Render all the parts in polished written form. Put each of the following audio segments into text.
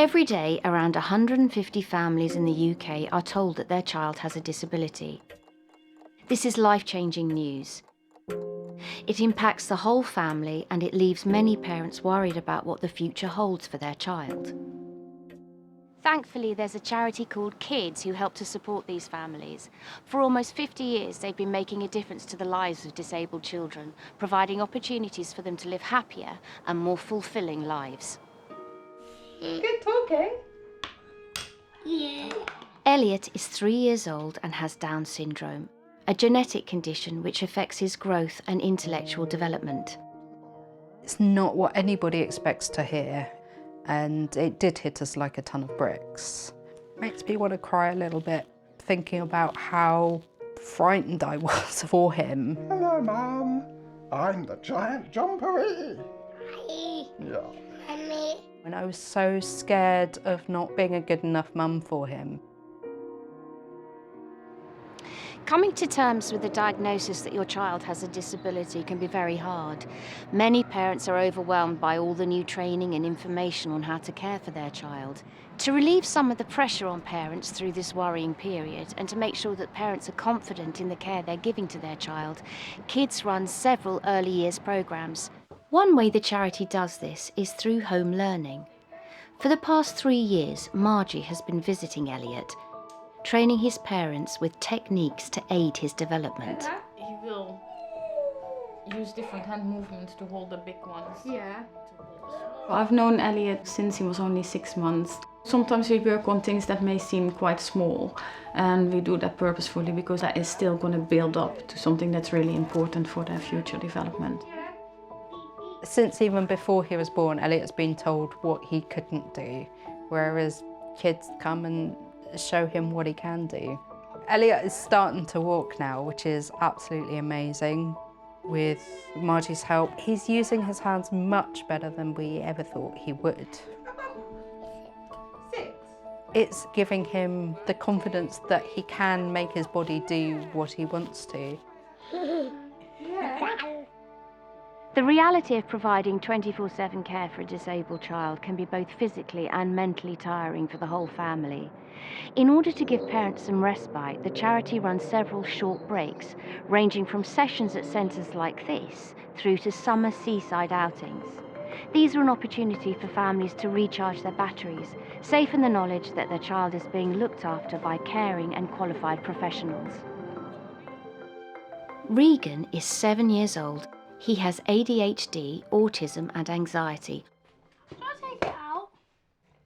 Every day, around 150 families in the UK are told that their child has a disability. This is life-changing news. It impacts the whole family and it leaves many parents worried about what the future holds for their child. Thankfully, there's a charity called Kids who help to support these families. For almost 50 years, they've been making a difference to the lives of disabled children, providing opportunities for them to live happier and more fulfilling lives. Good talking. Yeah. Elliott is 3 years old and has Down syndrome, a genetic condition which affects his growth and intellectual development. It's not what anybody expects to hear, and it did hit us like a ton of bricks. Makes me want to cry a little bit, thinking about how frightened I was for him. Hello, Mum. I'm the giant jumperee. Hi. Yeah. Mommy. And I was so scared of not being a good enough mum for him. Coming to terms with the diagnosis that your child has a disability can be very hard. Many parents are overwhelmed by all the new training and information on how to care for their child. To relieve some of the pressure on parents through this worrying period and to make sure that parents are confident in the care they're giving to their child, Kids runs several early years programmes. One way the charity does this is through home learning. For the past 3 years, Margie has been visiting Elliott, training his parents with techniques to aid his development. He will use different hand movements to hold the big ones. Yeah. To hold the small. I've known Elliott since he was only 6 months. Sometimes we work on things that may seem quite small, and we do that purposefully because that is still going to build up to something that's really important for their future development. Since even before he was born, Elliott's been told what he couldn't do, whereas Kids come and show him what he can do. Elliott is starting to walk now, which is absolutely amazing. With Margie's help, he's using his hands much better than we ever thought he would. 6. It's giving him the confidence that he can make his body do what he wants to. The reality of providing 24/7 care for a disabled child can be both physically and mentally tiring for the whole family. In order to give parents some respite, the charity runs several short breaks, ranging from sessions at centres like this through to summer seaside outings. These are an opportunity for families to recharge their batteries, safe in the knowledge that their child is being looked after by caring and qualified professionals. Regan is 7 years old. He has ADHD, autism and anxiety. Can I take it out?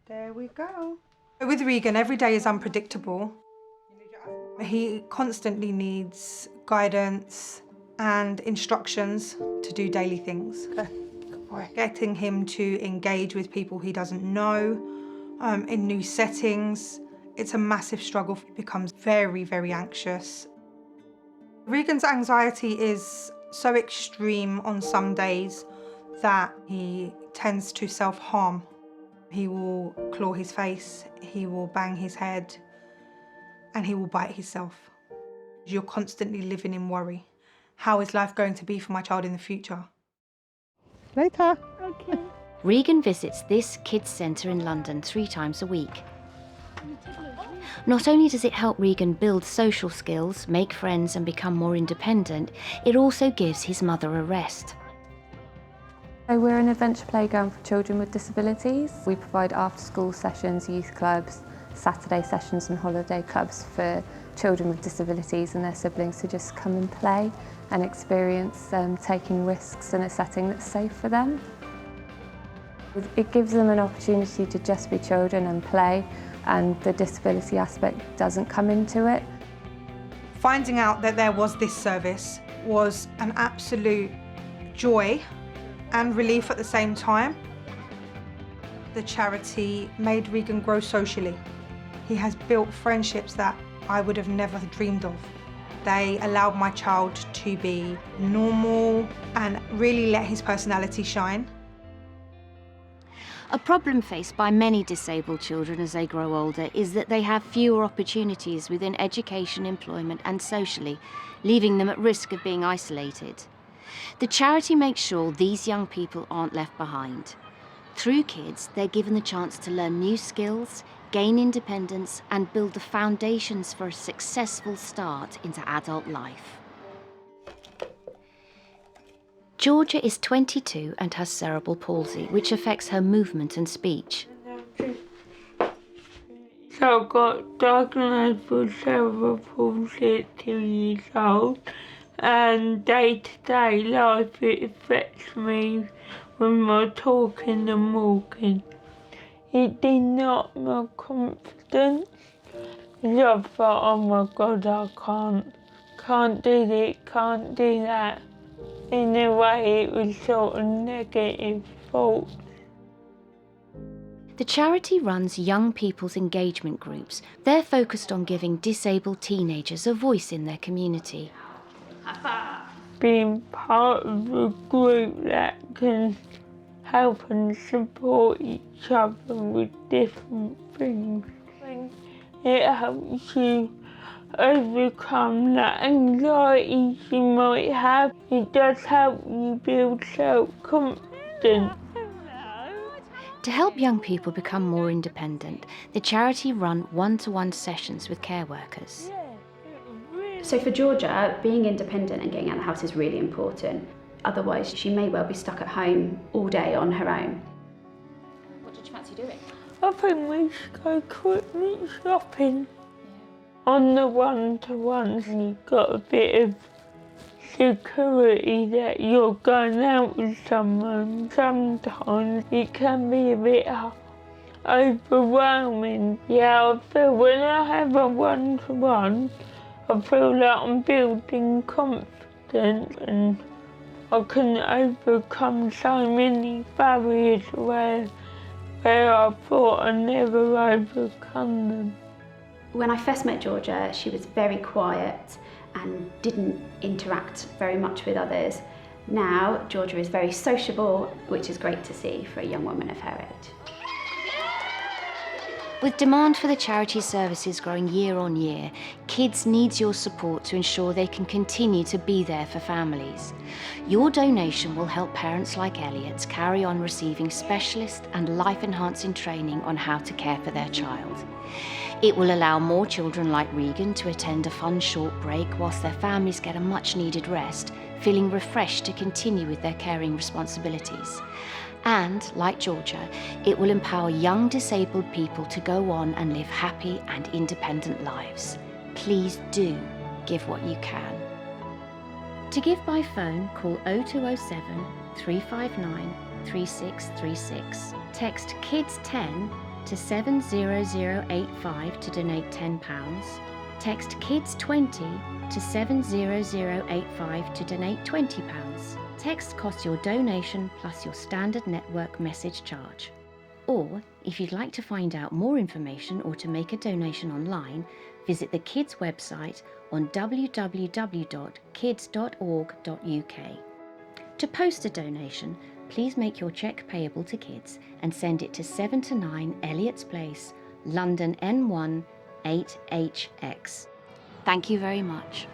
There we go. With Regan, every day is unpredictable. He constantly needs guidance and instructions to do daily things. Good boy. Getting him to engage with people he doesn't know, in new settings, it's a massive struggle. He becomes very, very anxious. Regan's anxiety is so extreme on some days that he tends to self-harm. He will claw his face, he will bang his head, and he will bite himself. You're constantly living in worry. How is life going to be for my child in the future? Later. Okay. Regan visits this kids centre in London 3 times a week. Not only does it help Regan build social skills, make friends and become more independent, it also gives his mother a rest. So we're an adventure playground for children with disabilities. We provide after-school sessions, youth clubs, Saturday sessions and holiday clubs for children with disabilities and their siblings to just come and play and experience taking risks in a setting that's safe for them. It gives them an opportunity to just be children and play, and the disability aspect doesn't come into it. Finding out that there was this service was an absolute joy and relief at the same time. The charity made Regan grow socially. He has built friendships that I would have never dreamed of. They allowed my child to be normal and really let his personality shine. A problem faced by many disabled children as they grow older is that they have fewer opportunities within education, employment and socially, leaving them at risk of being isolated. The charity makes sure these young people aren't left behind. Through kids, they're given the chance to learn new skills, gain independence, and build the foundations for a successful start into adult life. Georgia is 22 and has cerebral palsy, which affects her movement and speech. So I got diagnosed with cerebral palsy at 2 years old, and day-to-day life it affects me with my talking and walking. It did not my confidence, because I thought, oh my God, I can't do this, can't do that. In a way, it was sort of negative thoughts. The charity runs young people's engagement groups. They're focused on giving disabled teenagers a voice in their community. Being part of a group that can help and support each other with different things. It helps you overcome that anxiety you might have. It does help you build self-confidence. To help young people become more independent, the charity run one-to-one sessions with care workers. So for Georgia, being independent and getting out of the house is really important. Otherwise, she may well be stuck at home all day on her own. What did you fancy doing? I think we should go Christmas shopping. On the one-to-ones, you've got a bit of security that you're going out with someone. Sometimes it can be a bit overwhelming. Yeah, I feel when I have a one-to-one, I feel like I'm building confidence and I can overcome so many barriers where I thought I'd never overcome them. When I first met Georgia, she was very quiet and didn't interact very much with others. Now, Georgia is very sociable, which is great to see for a young woman of her age. With demand for the charity services growing year on year, Kids needs your support to ensure they can continue to be there for families. Your donation will help parents like Elliott carry on receiving specialist and life-enhancing training on how to care for their child. It will allow more children like Regan to attend a fun short break whilst their families get a much-needed rest, feeling refreshed to continue with their caring responsibilities. And, like Georgia, it will empower young disabled people to go on and live happy and independent lives. Please do give what you can. To give by phone, call 0207 359 3636. Text KIDS10 to 70085 to donate £10. Text KIDS20 to 70085 to donate £20. Text costs your donation plus your standard network message charge. Or, if you'd like to find out more information or to make a donation online, visit the Kids website on www.kids.org.uk. To post a donation, please make your cheque payable to Kids and send it to 7 to 9 Elliott's Place, London N1 8HX. Thank you very much.